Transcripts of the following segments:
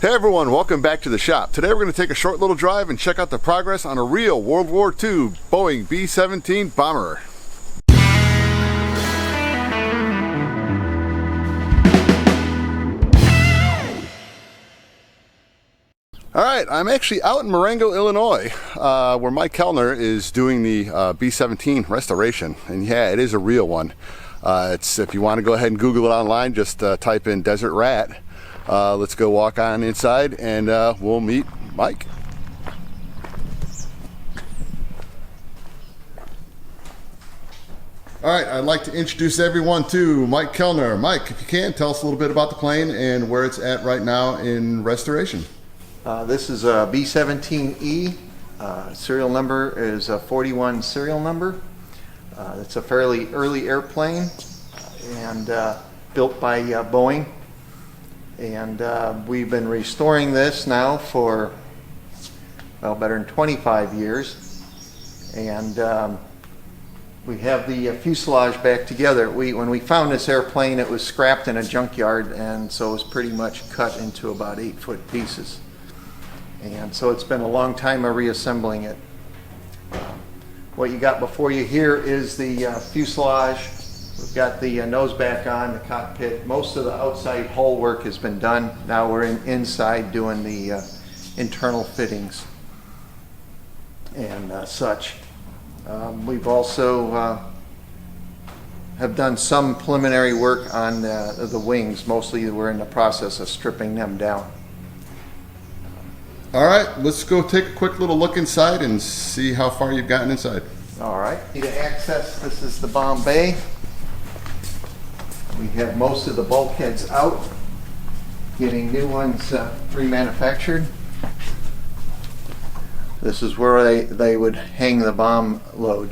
Hey everyone, welcome back to the shop. Today we're going to take a short little drive and check out the progress on a real World War II Boeing B-17 bomber. Alright, I'm actually out in Marengo, Illinois, where Mike Kellner is doing the B-17 restoration. And yeah, it is a real one. If you want to go ahead and Google it online, just type in Desert Rat. Let's go walk on inside and we'll meet Mike. Alright, I'd like to introduce everyone to Mike Kellner. Mike, if you can, tell us a little bit about the plane and where it's at right now in restoration. This is a B-17E. Serial number is a 41 serial number. It's a fairly early airplane and built by Boeing. And we've been restoring this now for, well, better than 25 years. And we have the fuselage back together. When we found this airplane, it was scrapped in a junkyard, and so it was pretty much cut into about 8-foot pieces. And so it's been a long time of reassembling it. What you got before you here is the fuselage. We've got the nose back on, the cockpit. Most of the outside hull work has been done. Now we're inside doing the internal fittings and such. We've also have done some preliminary work on the wings. Mostly we're in the process of stripping them down. All right, let's go take a quick little look inside and see how far you've gotten inside. All right. Need to access, this is the Bombe. We have most of the bulkheads out, getting new ones remanufactured. This is where they would hang the bomb load.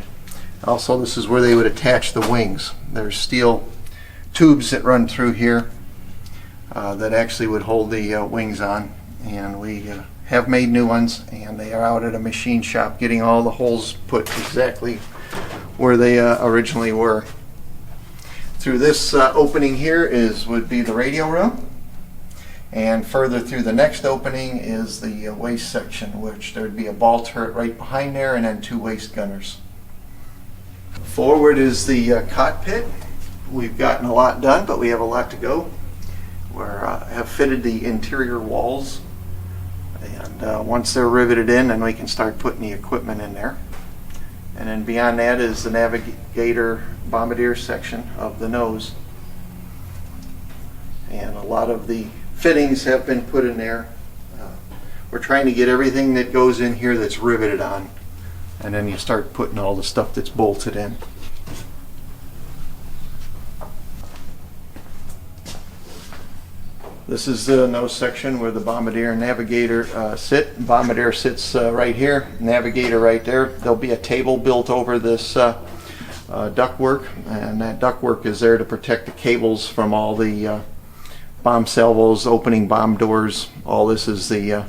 Also, this is where they would attach the wings. There's steel tubes that run through here that actually would hold the wings on. And we have made new ones, and they are out at a machine shop getting all the holes put exactly where they originally were. Through this opening here would be the radio room, and further through the next opening is the waist section, which there would be a ball turret right behind there and then 2 waist gunners. Forward is the cockpit. We've gotten a lot done, but we have a lot to go. We have fitted the interior walls, and once they're riveted in, then we can start putting the equipment in there. And then beyond that is the navigator bombardier section of the nose. And a lot of the fittings have been put in there. We're trying to get everything that goes in here that's riveted on. And then you start putting all the stuff that's bolted in. This is the nose section where the bombardier and navigator sit. Bombardier sits right here, navigator right there. There'll be a table built over this ductwork, and that ductwork is there to protect the cables from all the bomb salvos, opening bomb doors. All this is the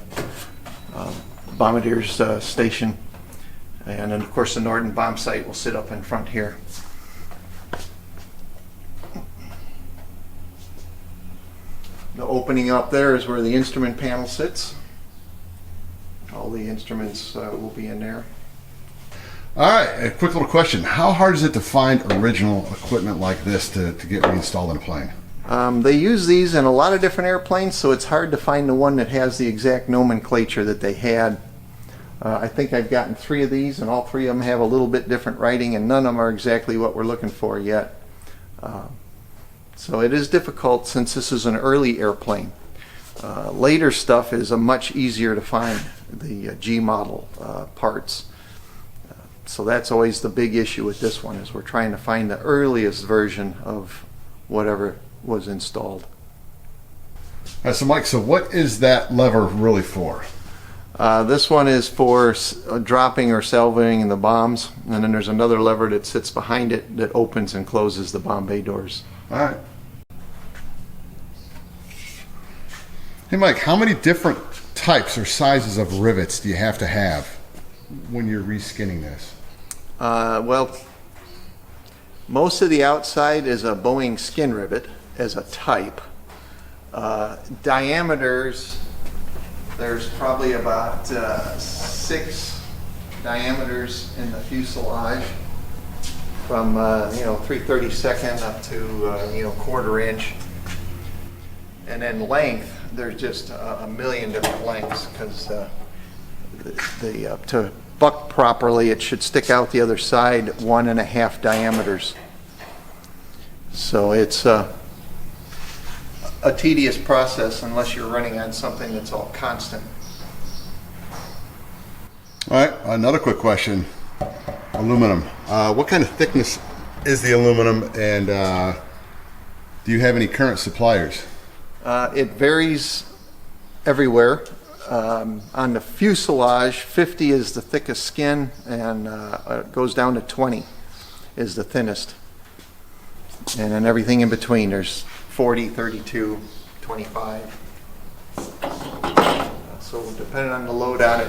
bombardier's station. And then of course the Norden bomb sight will sit up in front here. The opening up there is where the instrument panel sits. All the instruments will be in there. All right, a quick little question. How hard is it to find original equipment like this to get reinstalled in a plane? They use these in a lot of different airplanes, so it's hard to find the one that has the exact nomenclature that they had. I think I've gotten 3 of these, and all 3 of them have a little bit different writing, and none of them are exactly what we're looking for yet. So it is difficult since this is an early airplane. Later stuff is much easier to find, the G model parts. So that's always the big issue with this one, is we're trying to find the earliest version of whatever was installed. So Mike, so what is that lever really for? This one is for dropping or salving the bombs, and then there's another lever that sits behind it that opens and closes the bomb bay doors. All right. Hey Mike, how many different types or sizes of rivets do you have to have when you're reskinning this? Well, most of the outside is a Boeing skin rivet as a type. Diameters There's probably about 6 diameters in the fuselage, from 3/32 up to 1/4 inch. And then length, there's just a million different lengths, because to buck properly, it should stick out the other side 1.5 diameters. So it's a tedious process unless you're running on something that's all constant. All right, another quick question. Aluminum. What kind of thickness is the aluminum, and do you have any current suppliers? It varies everywhere. On the fuselage, 50 is the thickest skin, and it goes down to 20 is the thinnest. And then everything in between, there's 40, 32, 25. So depending on the load on it,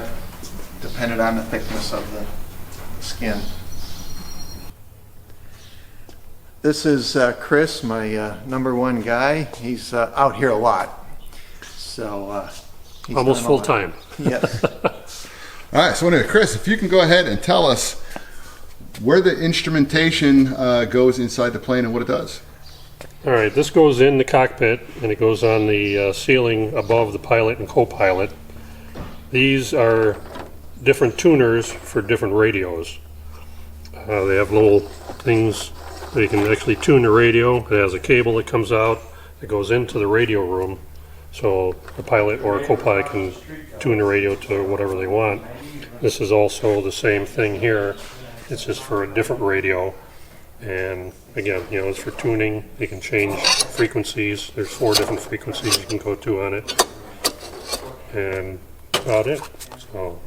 depended on the thickness of the skin. This is Chris, my #1 guy. He's out here a lot. So he's almost done a full lot. time. Yes. All right, so anyway, Chris, if you can go ahead and tell us where the instrumentation goes inside the plane and what it does. All right, this goes in the cockpit, and it goes on the ceiling above the pilot and co-pilot. These are different tuners for different radios. They have little things that you can actually tune the radio. It has a cable that comes out that goes into the radio room, so the pilot or a co-pilot can tune the radio to whatever they want. This is also the same thing here. It's just for a different radio, and again, it's for tuning. You can change frequencies. There's 4 different frequencies you can go to on it, and that's about it. So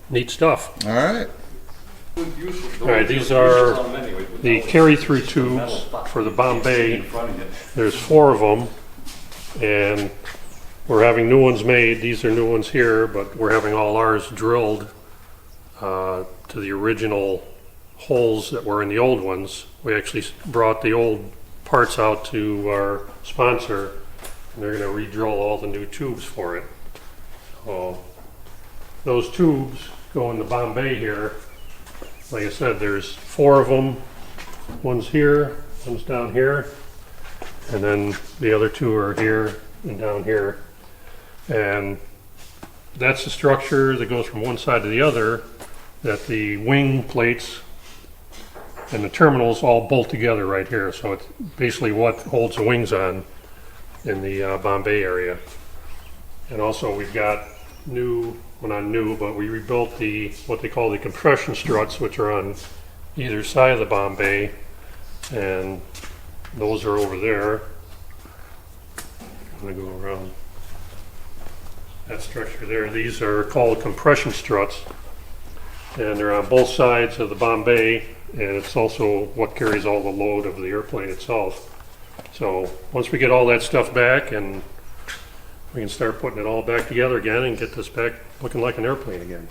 neat stuff. All right. All right, these are the carry-through tubes for the Bombe. There's 4 of them, and we're having new ones made. These are new ones here, but we're having all ours drilled to the original holes that were in the old ones. We actually brought the old parts out to our sponsor, and they're going to re-drill all the new tubes for it. So those tubes go in the Bombe here. Like I said, there's 4 of them. One's here, one's down here, and then the other 2 are here and down here. And that's the structure that goes from one side to the other, that the wing plates and the terminals all bolt together right here. So it's basically what holds the wings on in the Bombe area. And also we've got well, not new, but we rebuilt what they call the compression struts, which are on either side of the Bombe, and those are over there. I'm going to go around that structure there. These are called compression struts, and they're on both sides of the Bombe, and it's also what carries all the load of the airplane itself. So once we get all that stuff back, and we can start putting it all back together again and get this back looking like an airplane again.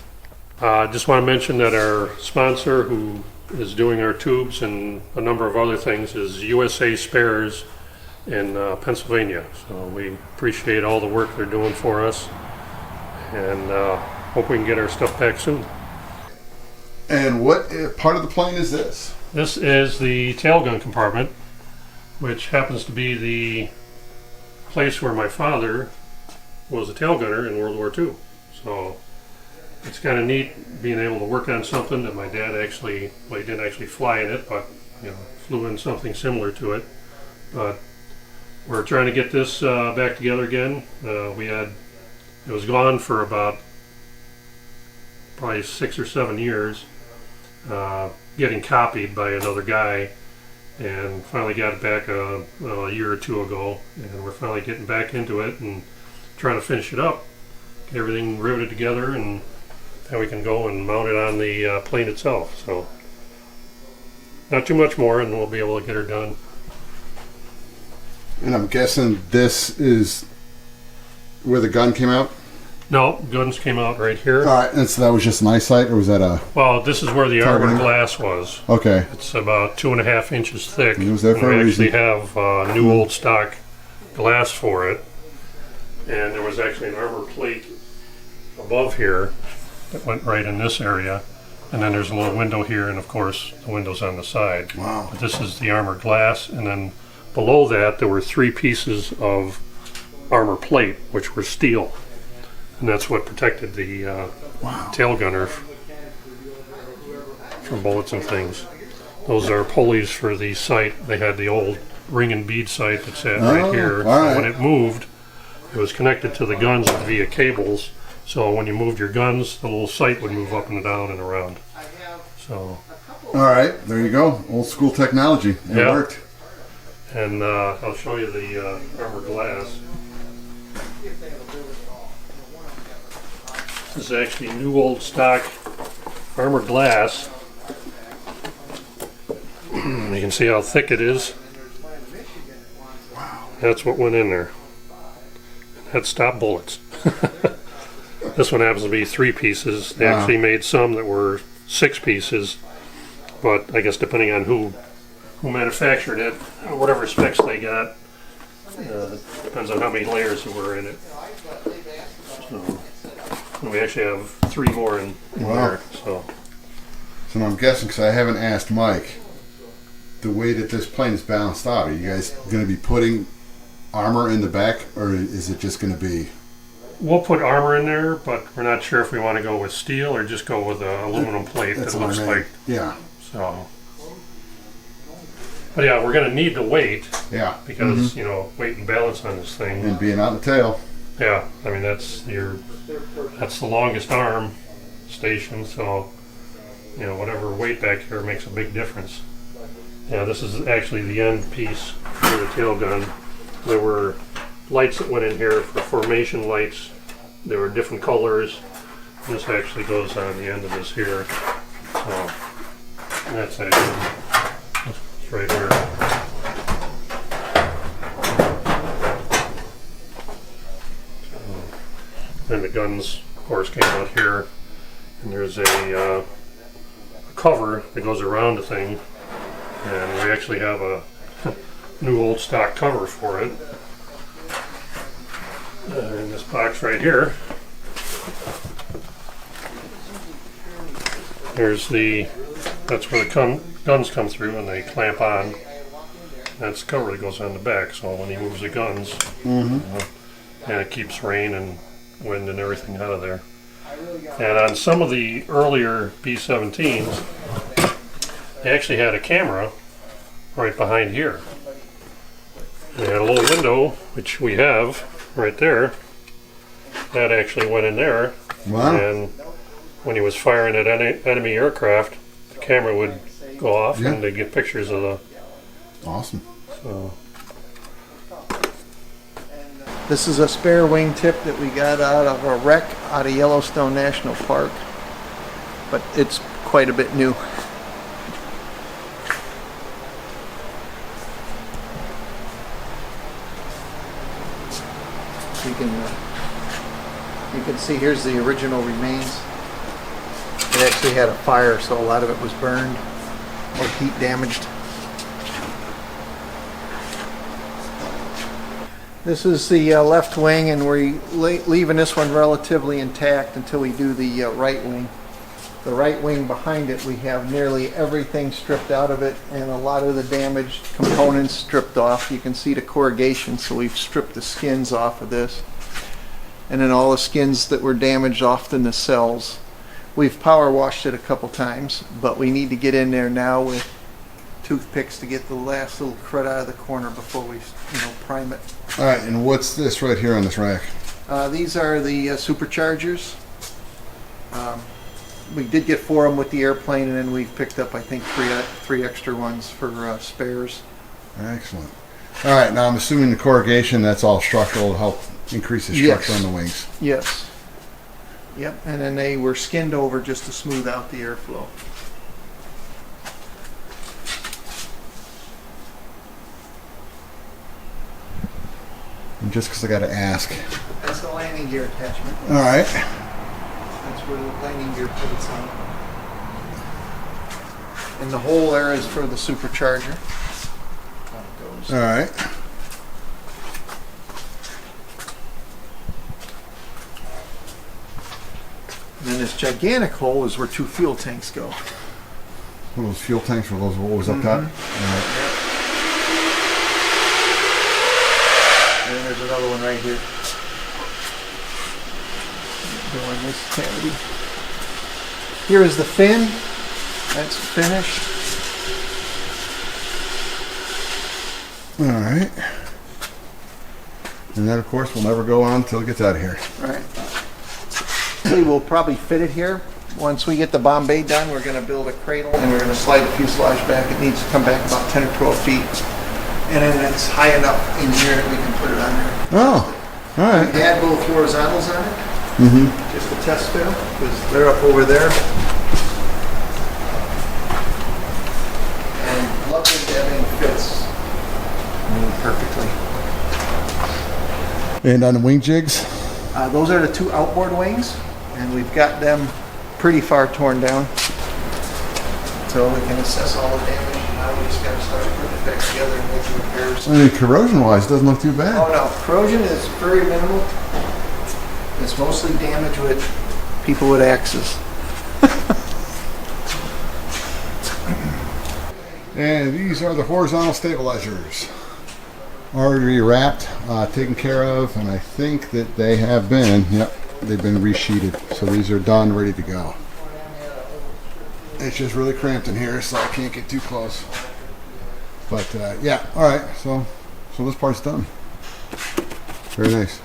I just want to mention that our sponsor, who is doing our tubes and a number of other things, is USA Spares in Pennsylvania. So we appreciate all the work they're doing for us, and hope we can get our stuff back soon. And what part of the plane is this? This is the tail gun compartment, which happens to be the place where my father was a tail gunner in World War II. So it's kind of neat being able to work on something that my dad actually, well, he didn't actually fly in it, but flew in something similar to it. But we're trying to get this back together again. It was gone for about probably 6 or 7 years, getting copied by another guy, and finally got it back a year or 2 ago, and we're finally getting back into it and trying to finish it up, get everything riveted together, and then we can go and mount it on the plane itself. So not too much more, and we'll be able to get her done. And I'm guessing this is where the gun came out? No, guns came out right here. All right, and so that was just an eyesight, or was that a... Well, this is where the Targeting. armor glass was. Okay. It's about 2.5 inches thick. It was there for we a actually reason. have new old stock glass for it. and there was actually an armor plate above here that went right in this area, and then there's a little window here, and of course the windows on the side. Wow. But this is the armored glass, and then below that there were 3 pieces of armor plate, which were steel, and that's what protected the tail gunner from bullets and things. Those are pulleys for the sight. They had the old ring and bead sight that sat right here. Right. So when it moved, it was connected to the guns via cables. So when you moved your guns, the little sight would move up and down and around. So. All right, there you go. Old school technology. It worked. And I'll show you the armor glass. This is actually new old stock armor glass. You can see how thick it is. That's what went in there. That stopped bullets. This one happens to be 3 pieces. They actually made some that were 6 pieces, but I guess depending on who manufactured it, whatever specs they got, depends on how many layers there were in it. So we actually have 3 more in there. So now I'm guessing, because I haven't asked Mike, the way that this plane is balanced out, are you guys going to be putting armor in the back, or is it just going to be? We'll put armor in there, but we're not sure if we want to go with steel or just go with an aluminum plate that looks like. Yeah. So. But yeah, we're going to need the weight. Yeah. Because, you know, weight and balance on this thing. And being out the tail. Yeah. I mean, that's the longest arm station, so, you know, whatever weight back here makes a big difference. Yeah, this is actually the end piece for the tail gun. There were lights that went in here for formation lights. There were different colors. This actually goes on the end of this here. So that's actually it's right here. Then the guns, of course, came out here, and there's a cover that goes around the thing, and we actually have a new old stock cover for it. In this box right here, that's where the guns come through and they clamp on. That's the cover that goes on the back, so when he moves the guns, and it keeps rain and wind and everything out of there. And on some of the earlier B-17s, they actually had a camera right behind here. They had a little window, which we have right there. That actually went in there. Wow. And when he was firing at enemy aircraft, the camera would go off and they'd get pictures of the... Awesome. So. This is a spare wingtip that we got out of a wreck out of Yellowstone National Park, but it's quite a bit new. You can see here's the original remains. It actually had a fire, so a lot of it was burned or heat damaged. This is the left wing, and we're leaving this one relatively intact until we do the right wing. The right wing behind it, we have nearly everything stripped out of it and a lot of the damaged components stripped off. You can see the corrugation, so we've stripped the skins off of this. And then all the skins that were damaged off the nacelles. We've power washed it a couple times, but we need to get in there now with toothpicks to get the last little crud out of the corner before we, prime it. All right, and what's this right here on this rack? These are the superchargers. We did get 4 of them with the airplane, and then we picked up, I think, three extra ones for spares. Excellent. All right, now I'm assuming the corrugation, that's all structural to help increase the structure on the wings. Yes. Yep, and then they were skinned over just to smooth out the airflow. And just because I got to ask. That's the landing gear attachment. All right. That's where the landing gear pivots on. And the hole there is for the supercharger. All right. And then this gigantic hole is where 2 fuel tanks go. One of those fuel tanks for those rolls up top. And then there's another one right here. Go in this cavity. Here is the fin. That's finished. All right. And that, of course, will never go on until it gets out of here. Right. We will probably fit it here. Once we get the Bombe done, we're going to build a cradle and we're going to slide the fuselage back. It needs to come back about 10 or 12 feet. And then it's high enough in here that we can put it on there. Oh, all right. We had both horizontals on it. Just a test fit because they're up over there. And luckily everything fits perfectly. And on the wing jigs? Those are the 2 outboard wings, and we've got them pretty far torn down. So we can assess all the damage. Now we just got to start putting it back together and make the repairs. I mean, corrosion-wise, it doesn't look too bad. Oh no, corrosion is very minimal. It's mostly damage with people with axes. And these are the horizontal stabilizers. Already wrapped, taken care of, and I think that they have been, yep, they've been resheeted. So these are done, ready to go. It's just really cramped in here, so I can't get too close. But yeah, all right, so this part's done. Very nice.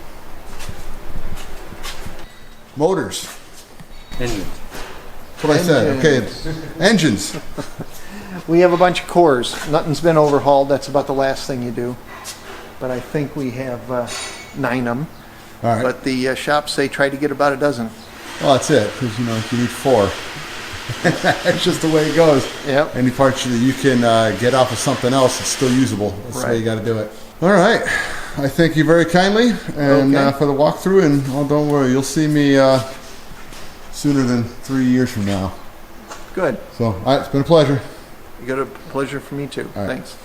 Motors. Engines. That's what I said. Okay, engines. We have a bunch of cores. Nothing's been overhauled. That's about the last thing you do. But I think we have 9 of them. All right. But the shops say try to get about a dozen. Well, that's it, because you need 4. That's just the way it goes. Yep. Any parts that you can get off of something else, it's still usable. That's the way you got to do it. All right. I thank you very kindly and for the walkthrough. And don't worry, you'll see me sooner than 3 years from now. Good. So, all right, it's been a pleasure. You got a pleasure for me too. All right. Thanks.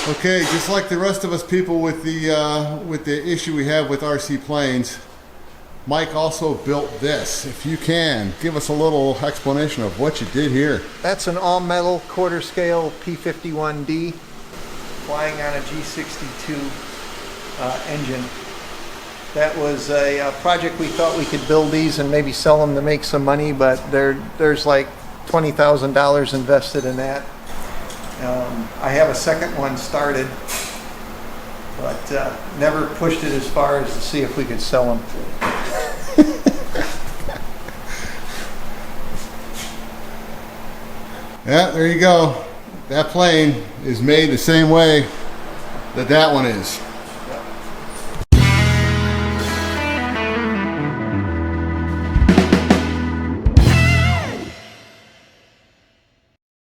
Okay, just like the rest of us people with the issue we have with RC planes, Mike also built this. If you can, give us a little explanation of what you did here. That's an all-metal quarter-scale P-51D flying on a G62 engine. That was a project we thought we could build these and maybe sell them to make some money, but there's like $20,000 invested in that. I have a second one started, but never pushed it as far as to see if we could sell them. Yeah, there you go. That plane is made the same way that one is.